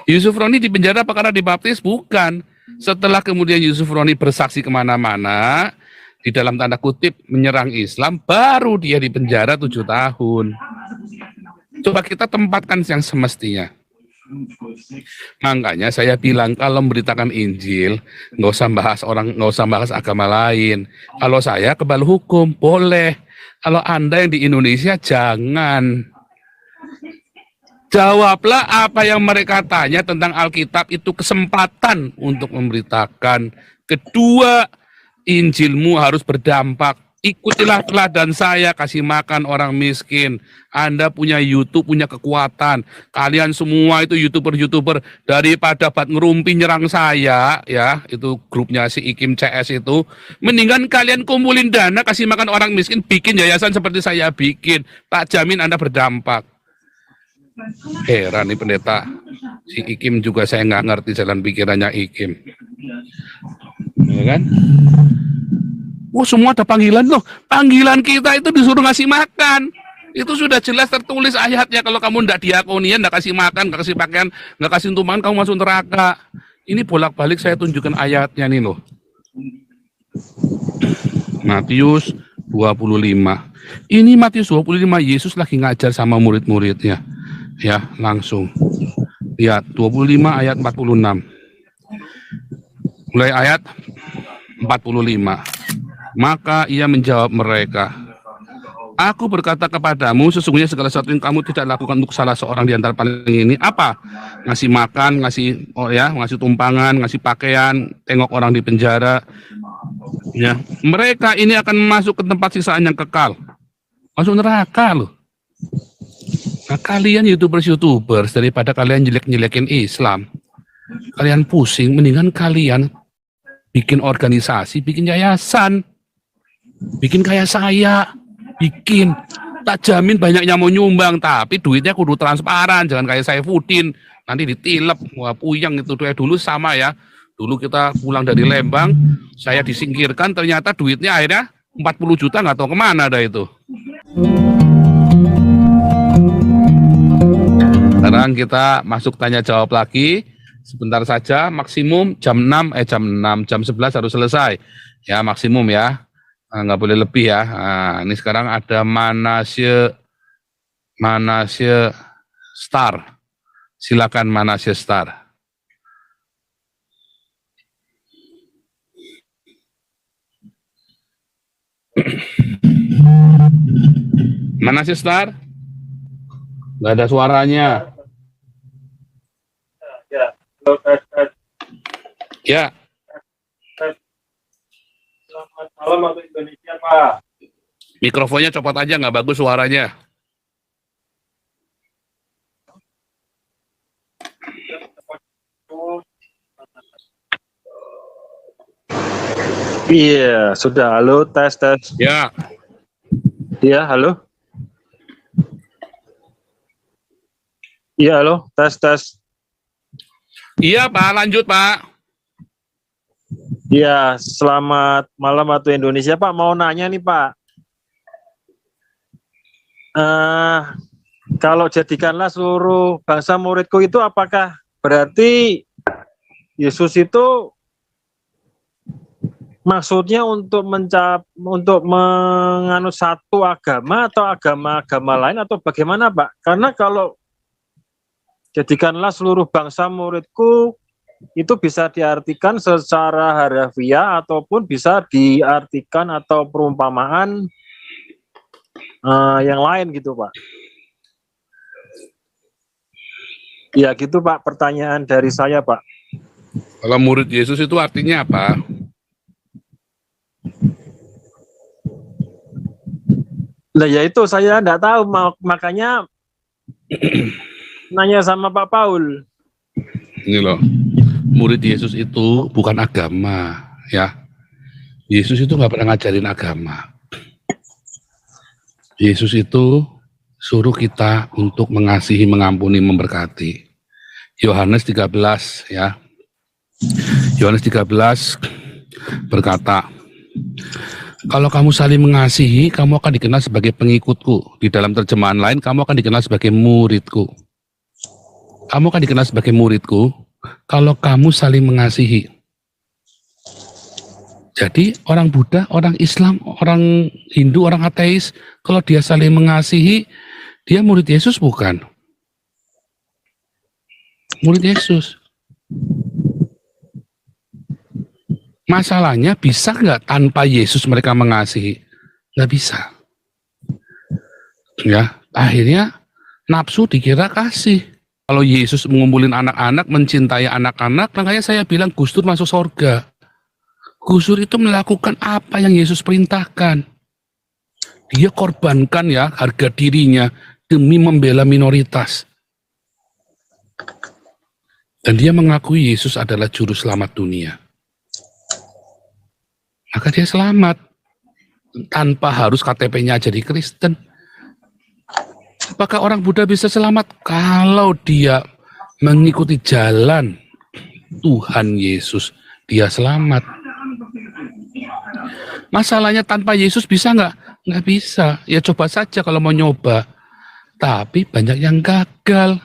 Yusuf Roni di penjara apa karena dibaptis? Bukan. Setelah kemudian Yusuf Roni bersaksi kemana-mana, di dalam tanda kutip menyerang Islam, baru dia di penjara 7 tahun. Coba kita tempatkan yang semestinya. Makanya saya bilang kalau memberitakan Injil, nggak usah bahas orang, nggak usah bahas agama lain. Kalau saya kebal hukum, boleh. Kalau Anda yang di Indonesia, jangan. Jawablah apa yang mereka tanya tentang Alkitab, itu kesempatan untuk memberitakan. Kedua, Injilmu harus berdampak. Ikutilah teladan saya, kasih makan orang miskin. Anda punya YouTube, punya kekuatan. Kalian semua itu YouTuber-YouTuber, daripada bat ngerumpi nyerang saya, ya, itu grupnya si Ikim CS itu, mendingan kalian kumpulin dana, kasih makan orang miskin, bikin yayasan seperti saya bikin. Tak jamin Anda berdampak. Heran nih pendeta, si Ikim juga saya nggak ngerti jalan pikirannya Ikim, ya kan? Wah, semua ada panggilan loh. Panggilan kita itu disuruh ngasih makan. Itu sudah jelas tertulis ayatnya. Kalau kamu ndak diakonian, ndak kasih makan, nggak kasih pakaian, nggak kasih tumpangan, kamu masuk neraka. Ini bolak-balik saya tunjukkan ayatnya nih loh. Matius 25. Ini Matius 25, Yesus lagi ngajar sama murid-muridnya. Ya, langsung. Lihat, 25 ayat 46. Mulai ayat 45. Maka ia menjawab mereka, aku berkata kepadamu, sesungguhnya segala sesuatu yang kamu tidak lakukan untuk salah seorang di antara paling ini, apa? Ngasih makan, ngasih tumpangan, ngasih pakaian, tengok orang di penjara. Ya, mereka ini akan masuk ke tempat sisaan yang kekal. Masuk neraka loh. Nah, kalian YouTubers daripada kalian jelek-jelekin Islam, kalian pusing, mendingan kalian bikin organisasi, bikin yayasan, bikin kayak saya, bikin. Tak jamin banyaknya mau nyumbang, tapi duitnya kudu transparan, jangan kayak saya Saifuddin, nanti ditilep, wah puyeng itu. Dulu sama ya, dulu kita pulang dari Lembang, saya disingkirkan, ternyata duitnya akhirnya 40 juta nggak tahu kemana ada itu. Sekarang kita masuk tanya jawab lagi. Sebentar saja, maksimum jam 11 harus selesai. Ya, maksimum ya. Nggak boleh lebih ya. Nah, ini sekarang ada Manasye Star. Silakan Manasye Star. Manasye Star? Nggak ada suaranya. Ya. Selamat malam waktu Indonesia, Pak. Mikrofonnya copot aja, nggak bagus suaranya. Iya, sudah. Halo, tes. Ya. Iya, halo. Iya, halo, tes. Iya, Pak, lanjut, Pak. Iya, selamat malam waktu Indonesia, Pak. Mau nanya nih, Pak. Kalau jadikanlah seluruh bangsa muridku itu, apakah berarti Yesus itu maksudnya untuk menganut satu agama atau agama-agama lain atau bagaimana, Pak? Karena kalau jadikanlah seluruh bangsa muridku itu bisa diartikan secara harafiah ataupun bisa diartikan atau perumpamaan yang lain gitu, Pak. Ya gitu, Pak, pertanyaan dari saya, Pak. Kalau murid Yesus itu artinya apa? Nah, ya itu saya enggak tahu, makanya nanya sama Pak Paul. Ini loh, murid Yesus itu bukan agama, ya. Yesus itu nggak pernah ngajarin agama. Yesus itu suruh kita untuk mengasihi, mengampuni, memberkati. Yohanes 13, ya. Yohanes 13 berkata, kalau kamu saling mengasihi, kamu akan dikenal sebagai pengikutku. Di dalam terjemahan lain, kamu akan dikenal sebagai muridku. Kamu kan dikenal sebagai muridku kalau kamu saling mengasihi. Jadi orang Buddha, orang Islam, orang Hindu, orang ateis, kalau dia saling mengasihi, dia murid Yesus bukan? Murid Yesus. Masalahnya bisa nggak tanpa Yesus mereka mengasihi? Nggak bisa. Ya, akhirnya nafsu dikira kasih. Kalau Yesus mengumpulin anak-anak, mencintai anak-anak, makanya saya bilang Gus Dur masuk surga. Gus Dur itu melakukan apa yang Yesus perintahkan. Dia korbankan ya harga dirinya demi membela minoritas. Dan dia mengakui Yesus adalah juru selamat dunia. Maka dia selamat. Tanpa harus KTP-nya jadi Kristen. Apakah orang Buddha bisa selamat? Kalau dia mengikuti jalan Tuhan Yesus, dia selamat. Masalahnya tanpa Yesus bisa nggak? Nggak bisa. Ya coba saja kalau mau nyoba. Tapi banyak yang gagal.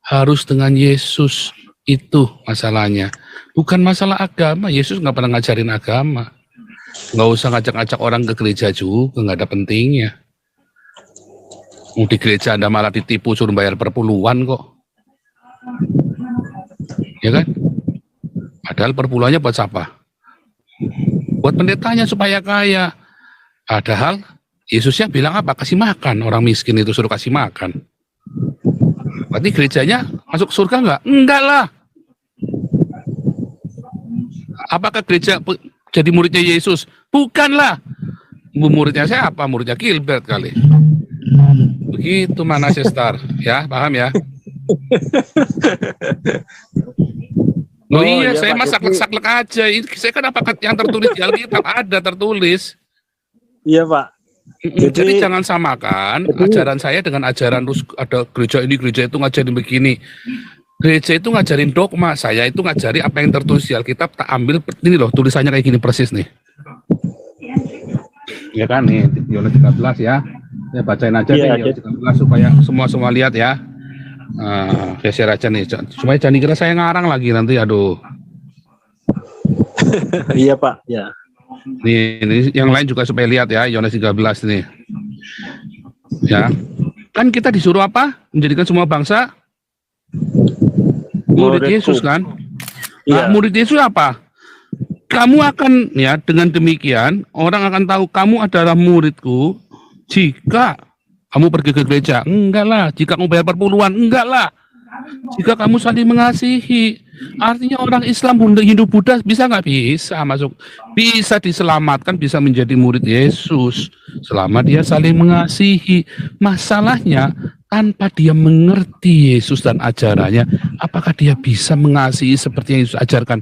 Harus dengan Yesus. Itu masalahnya. Bukan masalah agama. Yesus nggak pernah ngajarin agama. Nggak usah ngajak-ngajak orang ke gereja juga. Nggak ada pentingnya. Di gereja Anda malah ditipu suruh bayar per puluhan kok. Ya kan? Padahal per puluhannya buat siapa? Buat pendetanya supaya kaya. Padahal Yesusnya bilang apa? Kasih makan. Orang miskin itu suruh kasih makan. Berarti gerejanya masuk surga enggak? Enggak lah. Apakah gereja jadi muridnya Yesus? Bukanlah. Muridnya siapa? Muridnya Gilbert kali. Begitu mana Star, ya paham ya? Oh iya, saya mah saklek-saklek aja. Saya kan apakah yang tertulis di Alkitab ada tertulis. Iya Pak. Jadi jangan samakan ajaran saya dengan ajaran ada gereja ini, gereja itu ngajarin begini. Gereja itu ngajarin dogma, saya itu ngajari apa yang tertulis di Alkitab, tak ambil ini loh, tulisannya kayak gini persis nih. Ya kan nih, Yohanes 13 ya. Ya bacain aja nih Yohanes 13 supaya semua lihat ya. Saya share aja nih, supaya jangan dikira saya ngarang lagi nanti, aduh. Iya Pak, ya. Nih, yang lain juga supaya lihat ya, Yohanes 13 nih. Ya. Kan kita disuruh apa? Menjadikan semua bangsa murid Yesus kan? Nah, murid Yesus apa? Kamu akan, ya dengan demikian, orang akan tahu kamu adalah muridku jika kamu pergi ke gereja. Enggak lah. Jika kamu bayar per puluhan. Enggak lah. Jika kamu saling mengasihi. Artinya orang Islam, Hindu, Buddha bisa nggak? Bisa masuk. Bisa diselamatkan, bisa menjadi murid Yesus. Selama dia saling mengasihi. Masalahnya, tanpa dia mengerti Yesus dan ajarannya, apakah dia bisa mengasihi seperti yang Yesus ajarkan?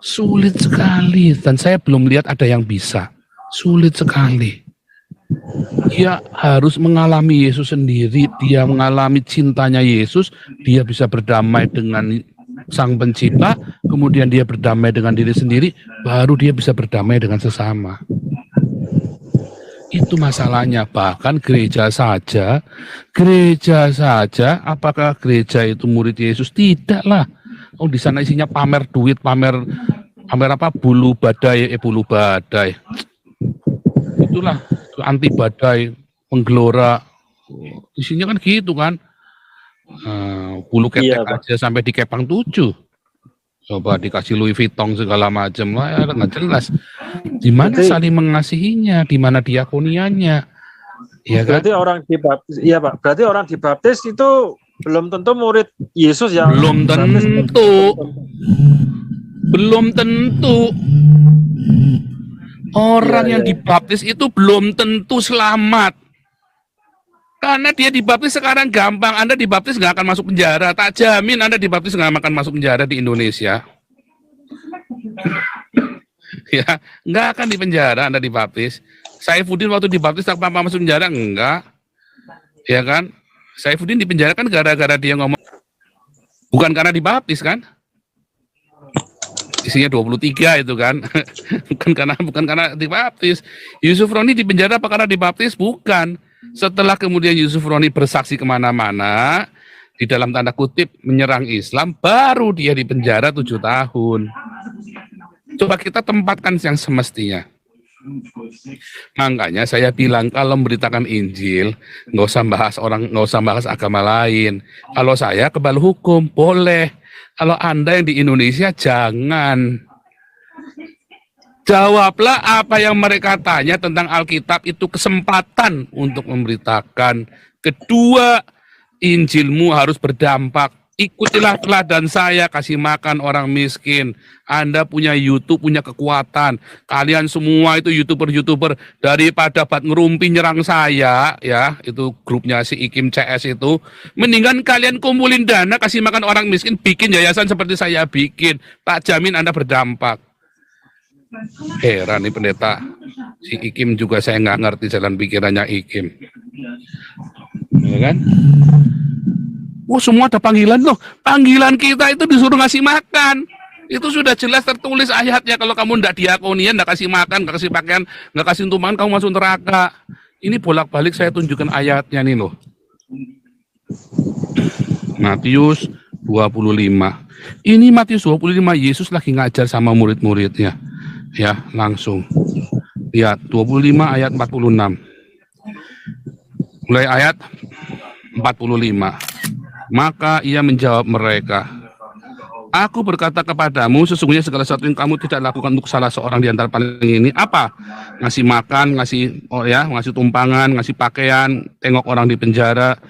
Sulit sekali. Dan saya belum lihat ada yang bisa. Sulit sekali. Dia harus mengalami Yesus sendiri, dia mengalami cintanya Yesus, dia bisa berdamai dengan Sang Pencipta, kemudian dia berdamai dengan diri sendiri, baru dia bisa berdamai dengan sesama. Itu masalahnya. Bahkan gereja saja, apakah gereja itu murid Yesus? Tidaklah. Oh, di sana isinya pamer duit, pamer apa? Bulu badai. Itulah anti badai, menggelora. Isinya kan gitu kan. Bulu ketek aja sampai di kepang 7. Coba dikasih Louis Vuitton segala macam. Wah, ya, nggak jelas. Di mana saling mengasihinya, di mana diakoniannya. Ya kan? Berarti orang dibaptis, iya Pak. Berarti orang dibaptis itu belum tentu murid Yesus ya. Belum tentu. Orang yang dibaptis itu belum tentu selamat. Karena dia dibaptis sekarang gampang. Anda dibaptis nggak akan masuk penjara. Tak jamin Anda dibaptis nggak akan masuk penjara di Indonesia. Ya, nggak akan di penjara Anda dibaptis. Saifuddin waktu dibaptis tak apa masuk penjara? Enggak. Ya kan? Saifuddin di penjara kan gara-gara dia ngomong. Bukan karena dibaptis kan? Isinya 23 itu kan. bukan karena dibaptis. Yusuf Roni di penjara apa karena dibaptis? Bukan. Setelah kemudian Yusuf Roni bersaksi kemana-mana, di dalam tanda kutip menyerang Islam, baru dia di penjara 7 tahun. Coba kita tempatkan yang semestinya. Makanya saya bilang kalau memberitakan Injil nggak usah bahas orang, nggak usah bahas agama lain. Kalau saya kebal hukum boleh, kalau Anda yang di Indonesia jangan. Jawablah apa yang mereka tanya tentang Alkitab, itu kesempatan untuk memberitakan. Kedua, Injilmu harus berdampak. Ikutilah teladan saya, kasih makan orang miskin. Anda punya YouTube, punya kekuatan. Kalian semua itu YouTuber-YouTuber, daripada buat ngerumpi nyerang saya, ya, itu grupnya si Ikim CS itu, mendingan kalian kumpulin dana, kasih makan orang miskin, bikin yayasan seperti saya bikin. Tak jamin Anda berdampak. Heran nih pendeta. Si Ikim juga saya nggak ngerti jalan pikirannya Ikim. Ya kan? Oh, semua ada panggilan loh. Panggilan kita itu disuruh ngasih makan. Itu sudah jelas tertulis ayatnya. Kalau kamu ndak diakonian, ndak kasih makan, nggak kasih pakaian, nggak kasih tumpangan, kamu masuk neraka. Ini bolak-balik saya tunjukkan ayatnya nih loh. Matius 25. Ini Matius 25, Yesus lagi ngajar sama murid-muridnya. Ya, langsung. Lihat, 25 ayat 46. Mulai ayat 45. Maka ia menjawab mereka, aku berkata kepadamu, sesungguhnya segala sesuatu yang kamu tidak lakukan untuk salah seorang di antara paling ini, apa? Ngasih makan, ngasih tumpangan, ngasih pakaian, tengok orang di penjara.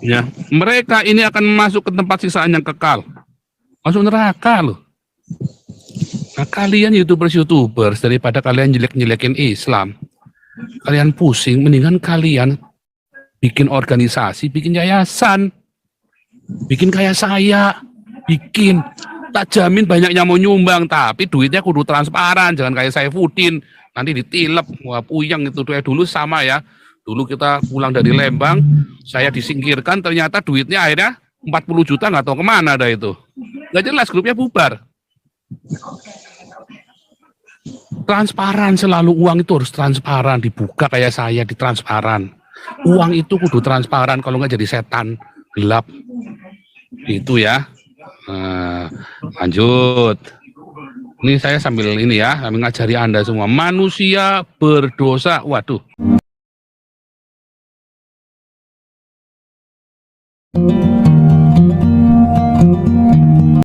Ya, mereka ini akan masuk ke tempat sisaan yang kekal. Masuk neraka loh. Nah, kalian YouTubers daripada kalian jelek-jelekin Islam, kalian pusing, mendingan kalian bikin organisasi, bikin yayasan. Bikin kayak saya, bikin. Tak jamin banyaknya mau nyumbang, tapi duitnya kudu transparan, jangan kayak saya Saifuddin, nanti ditilep, wah puyeng itu. Dulu sama ya, dulu kita pulang dari Lembang, saya disingkirkan, ternyata duitnya akhirnya 40 juta, nggak tahu kemana dah itu. Nggak jelas, grupnya bubar. Transparan selalu, uang itu harus transparan, dibuka kayak saya, ditransparan. Uang itu kudu transparan, kalau nggak jadi setan gelap. Itu ya. Lanjut. Ini saya sambil ini ya, sambil ngajari Anda semua. Manusia berdosa. Waduh.